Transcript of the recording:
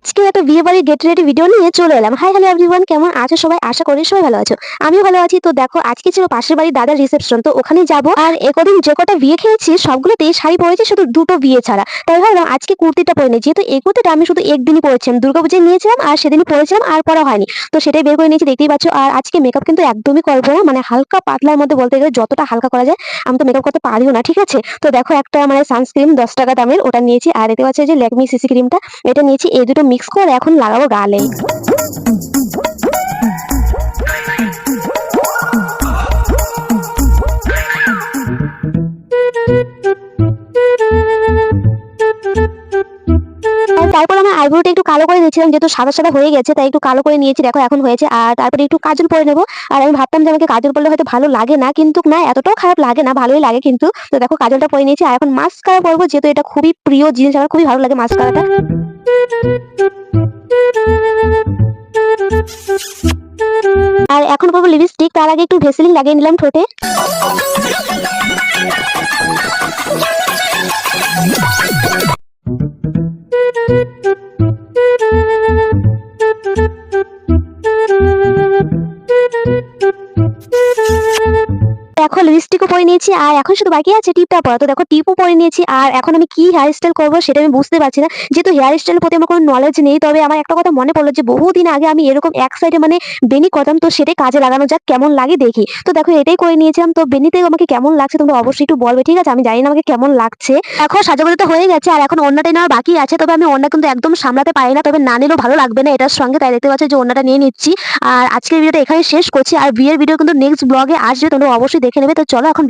আজকে একটা বিয়ে বাড়ির গেট রেডি ভিডিও নিয়ে চলে এলাম। হাই হ্যালো এভরিওয়ান, কেমন আছো সবাই? আশা করি সবাই ভালো আছো। আমিও ভালো আছি। তো দেখো, আজকে ছিল পাশের বাড়ির দাদার রিসেপশন, তো ওখানে যাব। আর একদিন যে কটা বিয়ে খেয়েছি সবগুলোতেই শাড়ি পরেছি, শুধু দুটো বিয়ে ছাড়া। তাই ভাবলাম আজকে কুর্তিটা পরে নিই, যেহেতু এই কুর্তিটা আমি শুধু একদিনই পরেছিলাম, দুর্গাপূজায় নিয়েছিলাম আর সেদিনই পরেছিলাম, আর পরা হয়নি। তো সেটাই বের করে নিয়েছি, দেখতেই পাচ্ছ। আর আজকে মেকআপ কিন্তু একদমই করবো না, মানে হালকা পাতলার মধ্যে, বলতে গেলে যতটা হালকা করা যায়। আমি তো মেকআপ করতে পারিও না, ঠিক আছে। তো দেখো, একটা মানে সানস্ক্রিন 10 টাকা দামের ওটা নিয়েছি, আর দেখতে পাচ্ছ যে ল্যাকমি সিসি ক্রিমটা, এটা নিয়েছি। এই দুটো মিক্স করে এখন লাগাবো গালে। তারপর আমার আইব্রোটা একটু কালো করে নিয়েছিলাম, যেহেতু সাদা সাদা হয়ে গেছে তাই একটু কালো করে নিয়েছি, দেখো এখন হয়েছে। আর তারপরে একটু কাজল পরে নেবো। আর আমি ভাবতাম যে আমাকে কাজল পরলে হয়তো ভালো লাগে না, কিন্তু না, এতটাও খারাপ লাগে না, ভালোই লাগে কিন্তু। তো দেখো, কাজলটা পরে নিয়েছি। আর এখন মাস্কারা পরবো, যেহেতু এটা খুবই প্রিয় জিনিস, আমার খুবই ভালো লাগে মাস্কারাটা। আর এখন করবো লিপস্টিক, তার আগে একটু ভেসলিন লাগিয়ে নিলাম ঠোঁটে। এখন লিপস্টিকও পরে নিয়েছি, আর এখন শুধু বাকি আছে টিপটা পরা। তো দেখো, টিপও পরে নিয়েছি। আর এখন আমি কি হেয়ার স্টাইল করবো সেটা আমি বুঝতে পারছি না, যেহেতু হেয়ার স্টাইলের প্রতি আমার কোনো নলেজ নেই। তবে আমার একটা কথা মনে পড়লো যে বহুদিন আগে আমি এরকম এক সাইডে মানে বেনি করতাম, তো সেটাই কাজে লাগানো যাক, কেমন লাগে দেখি। তো দেখো, এটাই করে নিয়েছিলাম। তো বেনিতে আমাকে কেমন লাগছে তোমরা অবশ্যই একটু বলবে, ঠিক আছে? আমি জানি না আমাকে কেমন লাগছে। এখন সাজাগোজা তো হয়ে গেছে, আর এখন ওড়নাটা নেওয়ার বাকি আছে। তবে আমি ওড়না কিন্তু একদম সামলাতে পারি না, তবে না নিলেও ভালো লাগবে না এটার সঙ্গে, তাই দেখতে পাচ্ছি যে ওড়নাটা নিয়ে নিচ্ছি। আর আজকের ভিডিওটা এখানে শেষ করছি, আর বিয়ের ভিডিও কিন্তু নেক্সট ব্লগে আসবে, তোমরা অবশ্যই দেখে নেবে। তো চলো এখন